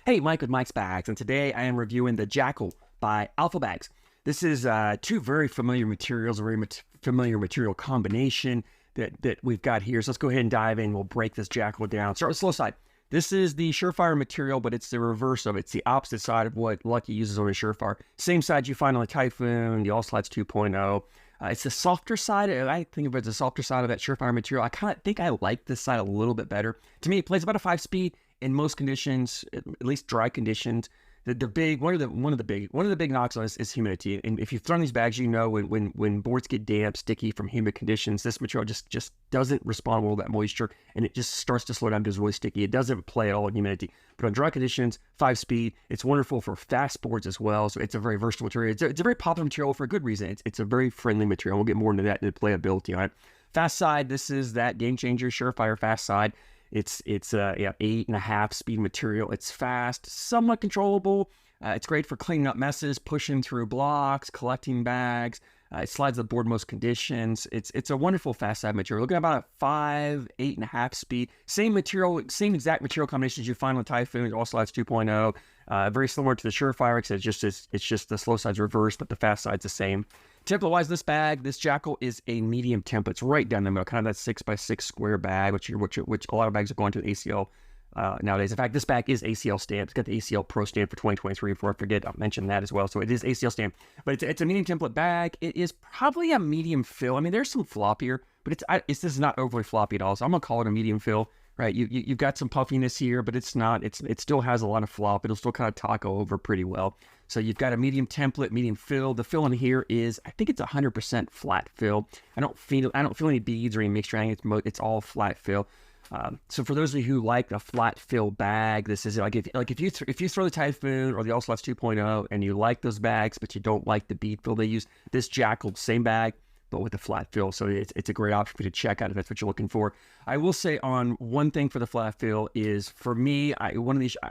Hey, Mike with Mike's Bags, and today I am reviewing the Jackal by Alphabags. This is two very familiar materials, a very familiar material combination that we've got here. So let's go ahead and dive in. We'll break this Jackal down. Start with the slow side. This is the Surefire material, but it's the reverse of it. It's the opposite side of what Lucky uses on a Surefire. Same side you find on the Typhoon, the All Slides 2.0. It's the softer side. I think of it as the softer side of that Surefire material. I kind of think I like this side a little bit better. To me, it plays about a 5-speed in most conditions, at least dry conditions. One of the big knocks on this is humidity. And if you've thrown these bags, you know when boards get damp, sticky from humid conditions, this material just doesn't respond well to that moisture, and it just starts to slow down because it's really sticky. It doesn't play at all in humidity. But on dry conditions, 5-speed, it's wonderful for fast boards as well. So it's a very versatile material. It's a very popular material for a good reason. It's a very friendly material. We'll get more into that in the playability on it. Fast side, this is that game changer Surefire fast side. It's 8.5 speed material. It's fast, somewhat controllable. It's great for cleaning up messes, pushing through blocks, collecting bags. It slides the board most conditions. It's a wonderful fast side material. Looking at about a 5, 8.5 speed. Same material, same exact material combinations you find on Typhoon, All Slides 2.0. Very similar to the Surefire, except it's just the slow side's reversed, but the fast side's the same. Template-wise, this Jackal is a medium template. It's right down the middle, kind of that 6x6 square bag, which a lot of bags are going to ACL nowadays. In fact, this bag is ACL stamped. It's got the ACL Pro stamp for 2023. Before I forget, I'll mention that as well. So it is ACL stamped, but it's a medium template bag. It is probably a medium fill. I mean, there's some floppier, but this is not overly floppy at all. So I'm gonna call it a medium fill. Right, you've got some puffiness here, but it's not. It still has a lot of flop. It'll still kind of taco over pretty well. So you've got a medium template, medium fill. The fill in here is, I think it's 100% flat fill. I don't feel any beads or any mixture. It's all flat fill. So for those of you who like a flat fill bag, this is if you throw the Typhoon or the All Slides 2.0 and you like those bags, but you don't like the bead fill they use, this Jackal, same bag, but with a flat fill. So it's a great option for you to check out if that's what you're looking for. I will say on one thing for the flat fill is, for me, I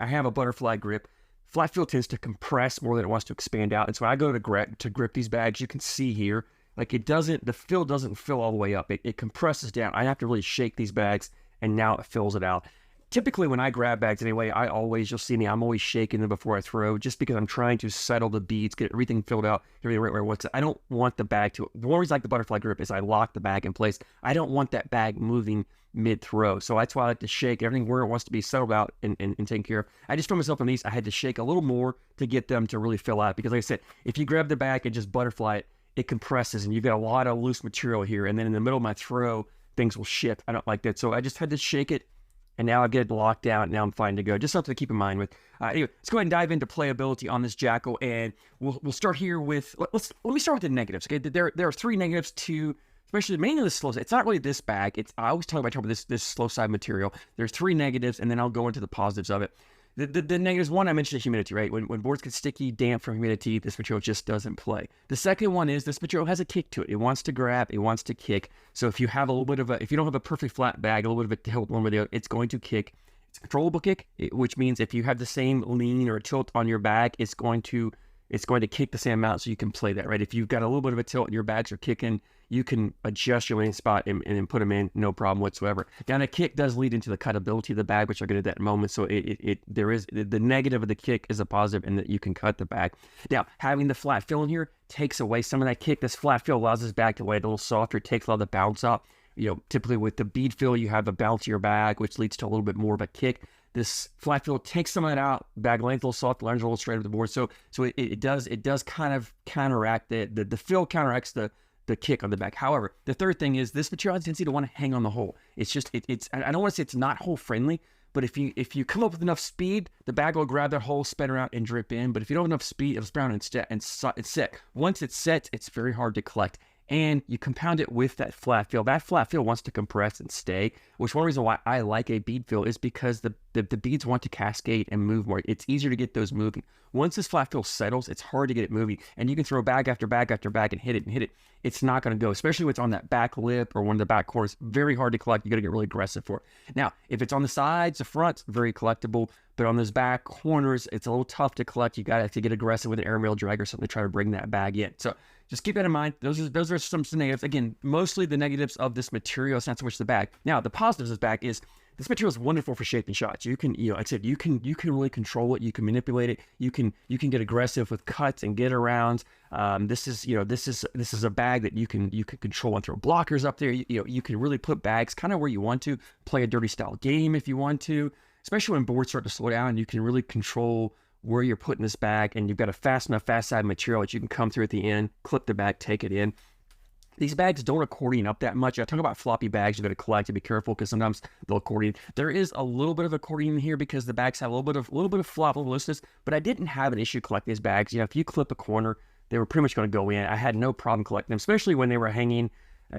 have a butterfly grip. Flat fill tends to compress more than it wants to expand out. And so when I go to grip these bags, you can see here, like the fill doesn't fill all the way up. It compresses down. I have to really shake these bags, and now it fills it out. Typically, when I grab bags anyway, you'll see me, I'm always shaking them before I throw, just because I'm trying to settle the beads, get everything filled out, everything right where it wants it. I don't want the bag to, the one reason I like the butterfly grip is I lock the bag in place. I don't want that bag moving mid-throw. So that's why I like to shake everything where it wants to be settled out and taken care of. I just found myself on these, I had to shake a little more to get them to really fill out, because like I said, if you grab the bag and just butterfly it, it compresses, and you've got a lot of loose material here, and then in the middle of my throw, things will shift. I don't like that. So I just had to shake it, and now I get it locked down. Now I'm fine to go. Just something to keep in mind with. Anyway, let's go ahead and dive into playability on this Jackal, and we'll start here with, let me start with the negatives. Okay, there are 3 negatives to, especially mainly the slow side. It's not really this bag. I always talk about this slow side material. There's 3 negatives, and then I'll go into the positives of it. The negatives, one, I mentioned the humidity, right? When boards get sticky, damp from humidity, this material just doesn't play. The second one is this material has a kick to it. It wants to grab, it wants to kick. So if you have a little bit of if you don't have a perfect flat bag, a little bit of a tilt one way or the other, it's going to kick. It's a controllable kick, which means if you have the same lean or tilt on your bag, it's going to kick the same amount, so you can play that, right? If you've got a little bit of a tilt and your bags are kicking, you can adjust your landing spot and put them in, no problem whatsoever. Now, a kick does lead into the cutability of the bag, which I'll get at that moment. So there is the negative of the kick is a positive, in that you can cut the bag. Now, having the flat fill in here takes away some of that kick. This flat fill allows this bag to lay a little softer, takes a lot of the bounce out. Typically with the bead fill, you have a bouncier bag, which leads to a little bit more of a kick. This flat fill takes some of that out. Bag length a little soft, lands a little straight with the board. So it does kind of counteract the fill counteracts the kick on the back. However, the third thing is this material has a tendency to want to hang on the hole. It's I don't want to say it's not hole friendly, but if you come up with enough speed, the bag will grab that hole, spin around, and drip in. But if you don't have enough speed, it'll spin around and it's set. Once it's set, it's very hard to collect. And you compound it with that flat fill. That flat fill wants to compress and stay, which one reason why I like a bead fill is because the beads want to cascade and move more. It's easier to get those moving. Once this flat fill settles, it's hard to get it moving. And you can throw bag after bag after bag and hit it. It's not going to go, especially when it's on that back lip or one of the back corners. Very hard to collect. You got to get really aggressive for it. Now, if it's on the sides, the fronts, very collectible. But on those back corners, it's a little tough to collect. You got to have to get aggressive with an airmail drag or something to try to bring that bag in. So just keep that in mind. Those are some negatives. Again, mostly the negatives of this material. It's not so much the bag. Now, the positives of this bag is This material is wonderful for shaping shots. You can, like I said, you can really control it. You can manipulate it. You can get aggressive with cuts and get arounds. This is a bag that you can control and throw blockers up there. You can really put bags kind of where you want to. Play a dirty style game if you want to, especially when boards start to slow down. You can really control where you're putting this bag, and you've got a fast side material that you can come through at the end, clip the bag, take it in. These bags don't accordion up that much. I talk about floppy bags you got to collect, to be careful because sometimes they'll accordion. There is a little bit of accordion here because the bags have a little bit of flop, a little looseness, but I didn't have an issue collecting these bags. If you clip a corner, they were pretty much going to go in. I had no problem collecting them, especially when they were hanging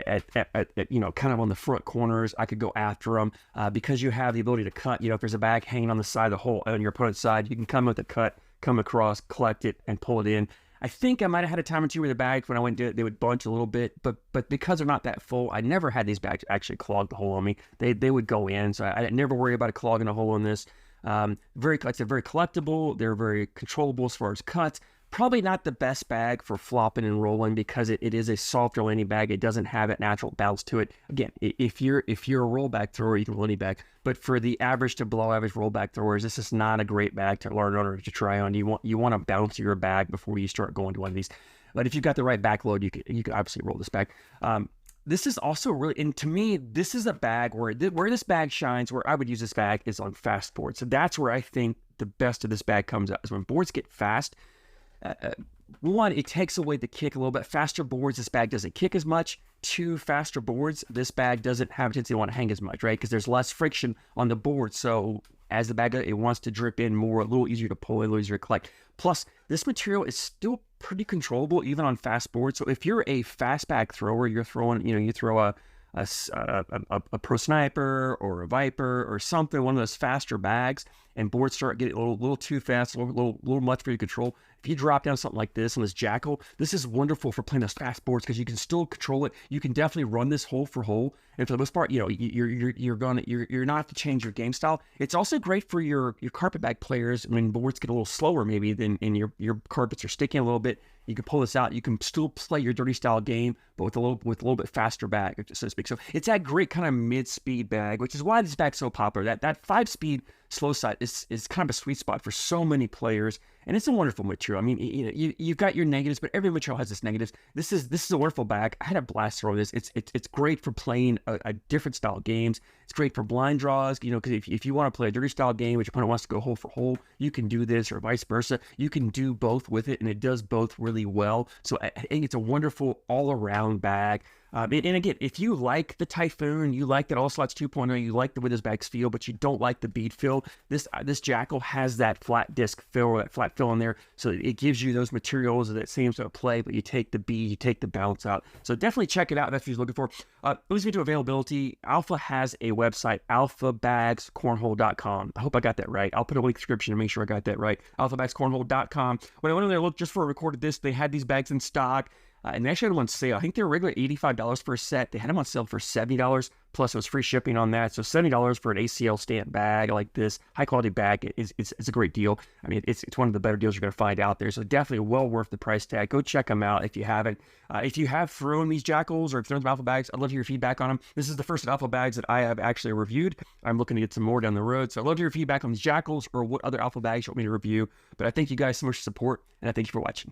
at kind of on the front corners. I could go after them because you have the ability to cut. If there's a bag hanging on the side of the hole on your opponent's side, you can come with a cut, come across, collect it, and pull it in. I think I might have had a time or two where the bags, when I went to it, they would bunch a little bit, but because they're not that full, I never had these bags actually clog the hole on me. They would go in, so I never worry about it clogging a hole in this. Very collectible. They're very controllable as far as cuts. Probably not the best bag for flopping and rolling because it is a softer landing bag. It doesn't have that natural bounce to it. Again, if you're a rollback thrower, you can roll any bag. But for the average to below average rollback throwers, this is not a great bag to learn or to try on. You want to bounce your bag before you start going to one of these. But if you've got the right back load, you could obviously roll this bag. This is also really, and to me, this is a bag where this bag shines, where I would use this bag is on fast boards. So that's where I think the best of this bag comes out, is when boards get fast. One, it takes away the kick a little bit. Faster boards, this bag doesn't kick as much. Two, faster boards, this bag doesn't have a tendency to want to hang as much, right? Because there's less friction on the board. So as the bag, it wants to drip in more, a little easier to pull in, a little easier to collect. Plus, this material is still pretty controllable even on fast boards. So if you're a fast bag thrower, you're throwing, you throw a Pro Sniper or a Viper or something, one of those faster bags, and boards start getting a little too fast, a little much for you to control. If you drop down something like this on this Jackal, this is wonderful for playing those fast boards because you can still control it. You can definitely run this hole for hole, and for the most part, you're not have to change your game style. It's also great for your carpetbag players when boards get a little slower, maybe than and your carpets are sticking a little bit. You can pull this out. You can still play your dirty style game, but with a little bit faster bag, so to speak. So it's that great kind of mid-speed bag, which is why this bag's so popular. That 5-speed slow side is kind of a sweet spot for so many players, and it's a wonderful material. I mean, you've got your negatives, but every material has its negatives. This is a wonderful bag. I had a blast throwing this. It's great for playing a different style games. It's great for blind draws, because if you want to play a dirty style game, which your opponent wants to go hole for hole, you can do this, or vice versa. You can do both with it, and it does both really well. So I think it's a wonderful all-around bag. And again, if you like the Typhoon, you like that All Slots 2.0, you like the way those bags feel, but you don't like the bead fill, this Jackal has that flat disc fill, or that flat fill in there, so it gives you those materials that seems to play, but you take the bead, you take the bounce out. So definitely check it out if that's what you're looking for. Moves me to availability. Alpha has a website, alphabagscornhole.com. I hope I got that right. I'll put a link in the description to make sure I got that right. Alphabagscornhole.com. When I went in there, look, just before I recorded this, they had these bags in stock. And they actually had them on sale. I think they were regularly $85 for a set. They had them on sale for $70, plus it was free shipping on that. So $70 for an ACL stamp bag like this, high quality bag, it's a great deal. I mean, it's one of the better deals you're going to find out there. So definitely well worth the price tag. Go check them out if you haven't. If you have thrown these Jackals or thrown some Alpha bags, I'd love to hear your feedback on them. This is the first Alpha bags that I have actually reviewed. I'm looking to get some more down the road. So I'd love to hear your feedback on these Jackals or what other Alpha bags you want me to review. But I thank you guys so much for support, and I thank you for watching.